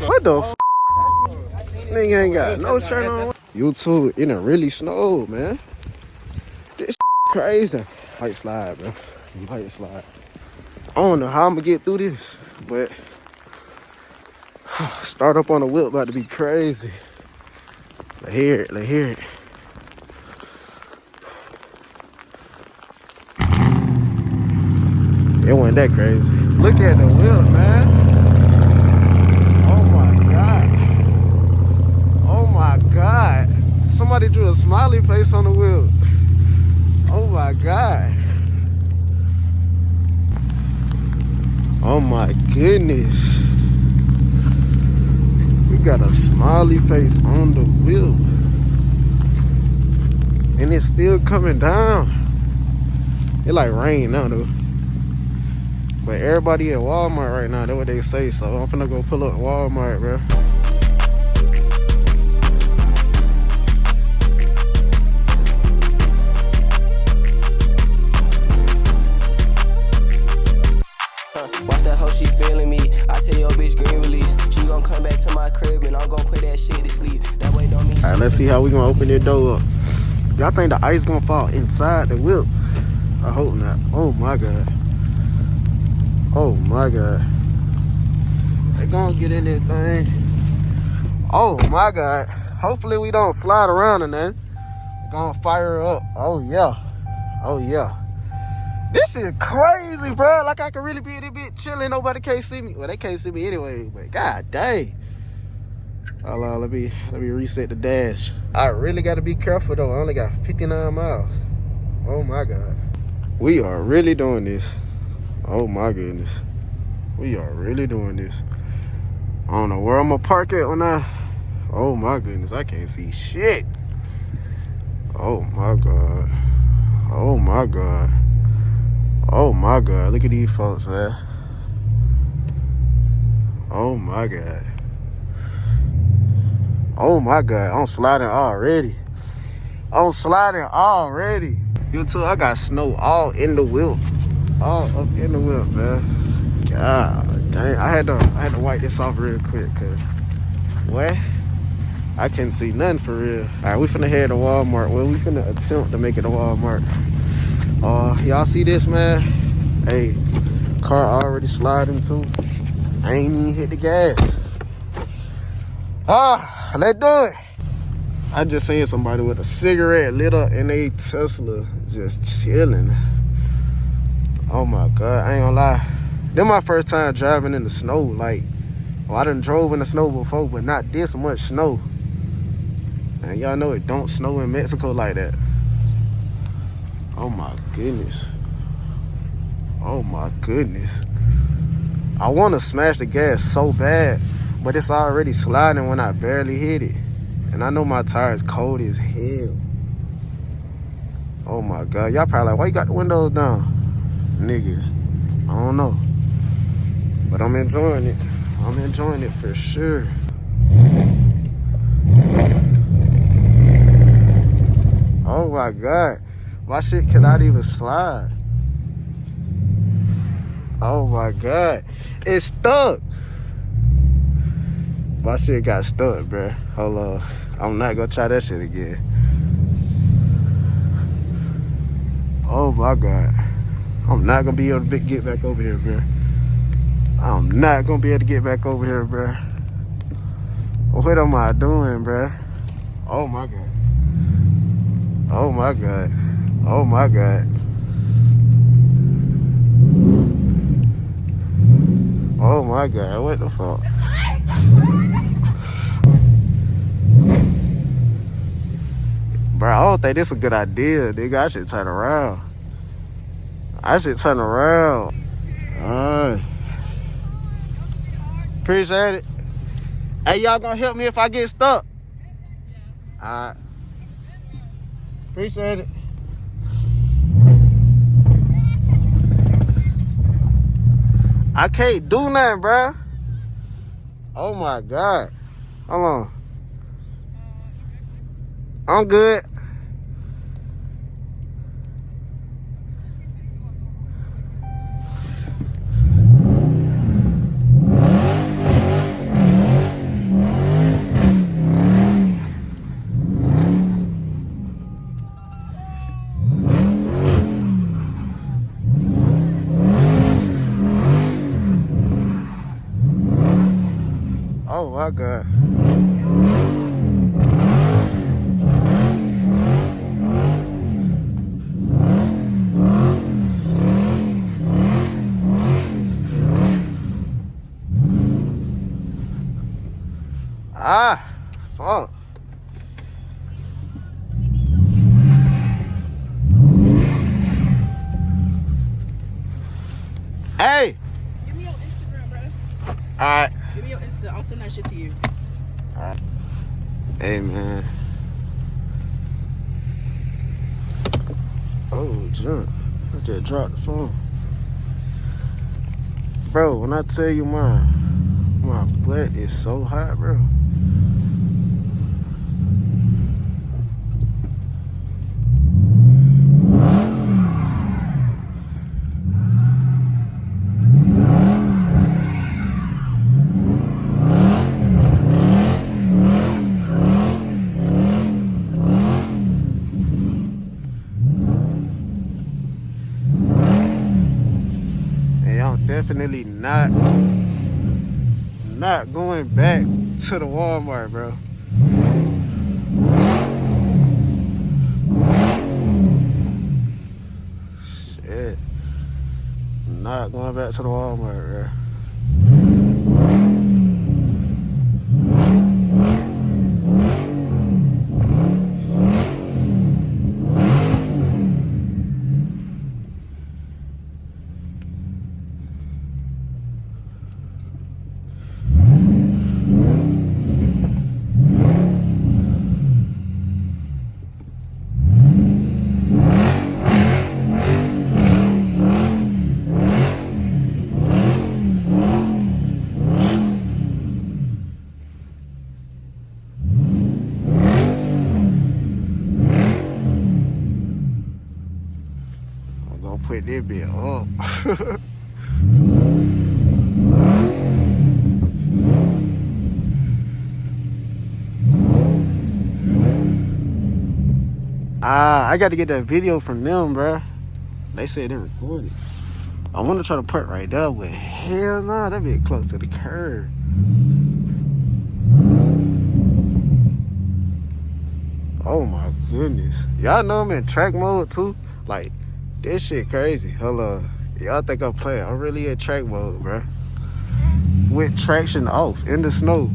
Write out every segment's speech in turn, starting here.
What the f? Nigga ain't got no shirt on. YouTube, it done really snowed, man. This crazy. Might slide, bro. Might slide. I don't know how I'm gonna get through this, but start up on the whip about to be crazy. Let's hear it. Let's hear it. It wasn't that crazy. Look at the whip, man. Oh my God. Oh my God. Somebody drew a smiley face on the whip. Oh my God. Oh my goodness. We got a smiley face on the wheel. And it's still coming down. It like rain now though. But everybody at Walmart right now, that's what they say. So I'm finna go pull up Walmart, bro. Watch that hoe, she feeling me. I tell your bitch green release. She gon' come back to my crib and I'm gon' put that shit to sleep. That way don't mean shit. Alright, let's see how we gonna open this door up. Y'all think the ice gonna fall inside the whip? I hope not. Oh my God. Oh my God. They gonna get in this thing. Oh my God. Hopefully we don't slide around and then gonna fire her up. Oh yeah. Oh yeah. This is crazy, bro. Like I can really be in this bitch chilling. Nobody can't see me. Well, they can't see me anyway, but God dang. Hold on, let me reset the dash. I really gotta be careful though. I only got 59 miles. Oh my God. We are really doing this. Oh my goodness. We are really doing this. I don't know where I'm gonna park at when I... Oh my goodness, I can't see shit. Oh my God. Oh my God. Oh my God, look at these folks, man. Oh my God. Oh my God, I'm sliding already. I'm sliding already. YouTube, I got snow all in the wheel. All up in the wheel, man. God dang, I had to wipe this off real quick, cause what? I can't see nothing for real. Alright, we finna head to Walmart. Well, we finna attempt to make it to Walmart. Y'all see this, man? Hey, car already sliding too. I ain't even hit the gas. Let's do it. I just seen somebody with a cigarette lit up in a Tesla just chilling. Oh my God, I ain't gonna lie. This my first time driving in the snow. Like, well, I done drove in the snow before, but not this much snow. And y'all know it don't snow in Mexico like that. Oh my goodness. Oh my goodness. I want to smash the gas so bad, but it's already sliding when I barely hit it. And I know my tire is cold as hell. Oh my God. Y'all probably like, why you got the windows down? Nigga, I don't know. But I'm enjoying it. I'm enjoying it for sure. Oh my God. My shit cannot even slide. Oh my God. It's stuck. My shit got stuck, bruh. Hold on. I'm not gonna try that shit again. Oh my God. I'm not gonna be able to get back over here, bruh. I'm not gonna be able to get back over here, bruh. What am I doing, bruh? Oh my God. Oh my God. Oh my God. Oh my God, what the fuck? Bro, I don't think this is a good idea, nigga. I should turn around. I should turn around. Appreciate it. Hey, y'all gonna help me if I get stuck? Alright. Appreciate it. I can't do nothing, bro. Oh my God. Hold on. I'm good. my God. Ah, fuck. Hey. Give me your Instagram, bro. Alright. Give me your Insta. I'll send that shit to you. Alright. Hey, man. Oh, junk. I just dropped the phone. Bro, when I tell you my butt is so hot, bro. Definitely not going back to the Walmart, bro. Shit. Not going back to the Walmart, bro. Put that bit up. I got to get that video from them, bro. They said they recorded. I want to try to put right there, but hell no, that bit close to the curb. Oh my goodness. Y'all know I'm in track mode too? Like, this shit crazy. Hold on. Y'all think I'm playing. I'm really in track mode, bro. With traction off in the snow.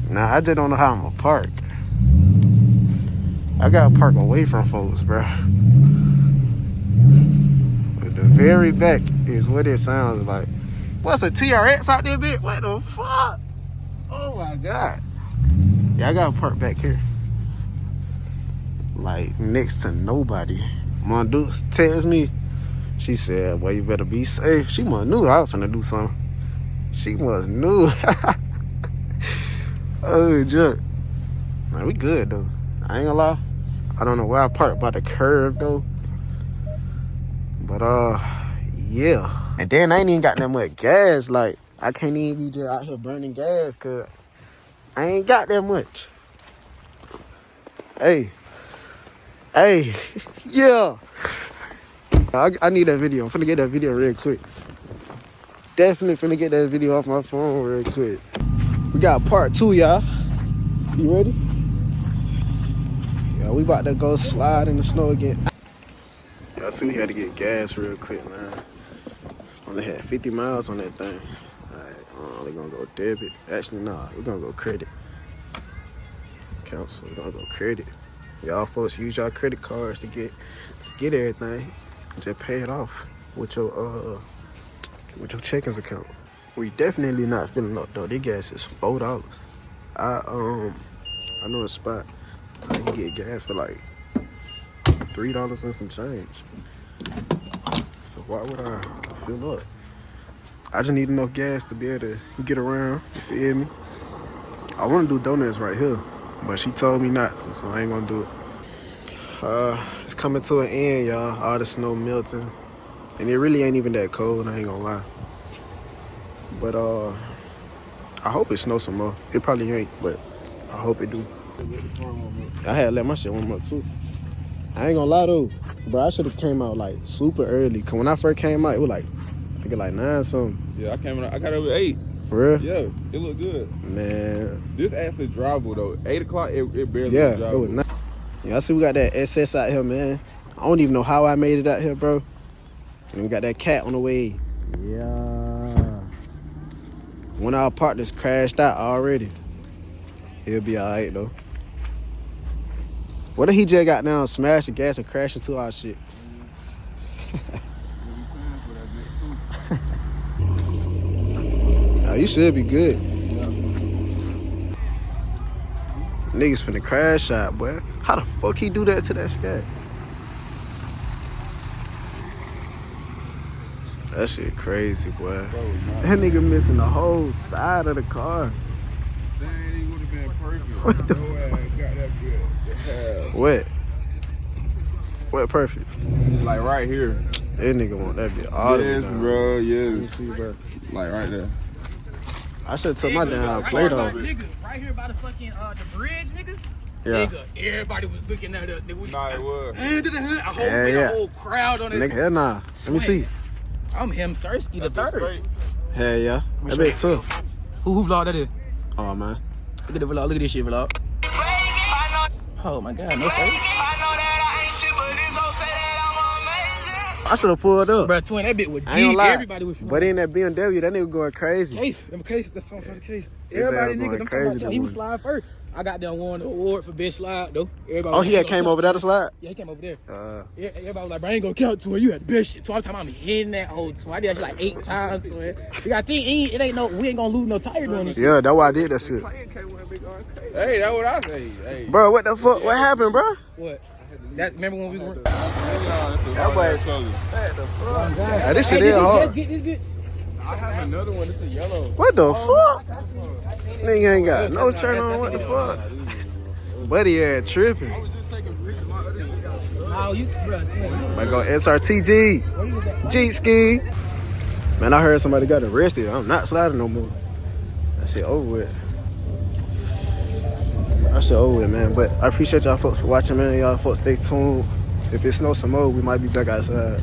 Nah, I just don't know how I'm gonna park. I gotta park away from folks, bro. But the very back is what it sounds like. What's a TRX out there, bitch? What the fuck? Oh my God. Yeah, I gotta park back here. Like, next to nobody. My dude tells me, she said, well, you better be safe. She must knew I was finna do something. She must knew. Oh, junk. Man, we good, though. I ain't gonna lie. I don't know where I parked by the curb, though. But, yeah. And then I ain't even got that much gas. Like, I can't even be just out here burning gas, because I ain't got that much. Hey, yeah. I need that video. I'm finna get that video real quick. Definitely finna get that video off my phone real quick. We got part 2, y'all. You ready? Yeah, we about to go slide in the snow again. Y'all see we had to get gas real quick, man. Only had 50 miles on that thing. Alright, we're gonna go debit. Actually, nah, we're gonna go credit. Cancel, we're gonna go credit. Y'all folks use y'all credit cards to get everything. Just pay it off with your checkings account. We definitely not filling up though. This gas is $4. I know a spot I can get gas for like $3 and some change. So why would I fill up? I just need enough gas to be able to get around. You feel me? I want to do donuts right here. But she told me not to, so I ain't gonna do it. It's coming to an end, y'all. All the snow melting. And it really ain't even that cold, I ain't gonna lie. But I hope it snows some more. It probably ain't, but I hope it do. I had to let my shit warm up too. I ain't gonna lie though, bro, I should have came out like super early. Cause when I first came out, it was like, I think like 9 something. Yeah, I got over 8. For real? Yeah, it looked good. Man. This actually drivable though. 8 o'clock, it barely Yeah, was it drivable. was nice. Yeah, I see we got that SS out here, man. I don't even know how I made it out here, bro. And we got that cat on the way. Yeah. One of our partners crashed out already. He'll be alright though. What if he just got down, smashed the gas, and crashed into our shit? Oh, you should be good. Niggas finna crash out, boy. How the fuck he do that to that Scat? That shit crazy, boy. That nigga missing the whole side of the car. Dang, he would have been perfect. What the No ass got that good. What? What perfect? Like right here. That nigga want that bitch all Yes, the way down. bro. Let me Yes. see, bro. Like right there. I should have took my damn plate off. Nigga, right here by the fucking the bridge, nigga. Yeah. Nigga, everybody was looking at us. Nah, it was. A whole crowd on it. Nigga, hell nah. Let me see. I'm him, Sersky the third. Straight. Hell yeah. That bitch tough. Who vlog that is? Oh, man. Look at the vlog. Look at this shit vlog. Oh my god, no sir. I should have pulled up. Bro, twin, that bit was I ain't gonna deep. lie. Everybody was But in that BMW, that nigga going crazy. case. Them case, the phone for the case. His Everybody ass nigga, going them crazy talking about he was this slide first. I got them won the award for best slide though. Everybody Oh, was he like, had came over there to slide? Yeah, he came over there. Yeah, Everybody was like, bro, I ain't gonna count to it. You had the best shit. So I'm talking about me hitting that old twin. I did that shit like 8 times. So we got think it ain't no, we ain't gonna lose no tire doing this shit. Yeah, that's why I did that shit. Hey, that's what I say. Hey. Bro, what the fuck? What happened, bro? What? That remember when we were? That boy- soldier. Yeah, this shit is hard. Get. I have another one. It's a yellow. What the fuck? Nigga ain't got no shirt on. What the fuck? Buddy had tripping. I was just taking pictures of my other shit got stuck. Oh, you, bro, twin. Might go SRTG. Jeep ski. Man, I heard somebody got arrested. I'm not sliding no more. That shit over with. That shit over with, man. But I appreciate y'all folks for watching, man. Y'all folks stay tuned. If it snows some more, we might be back outside.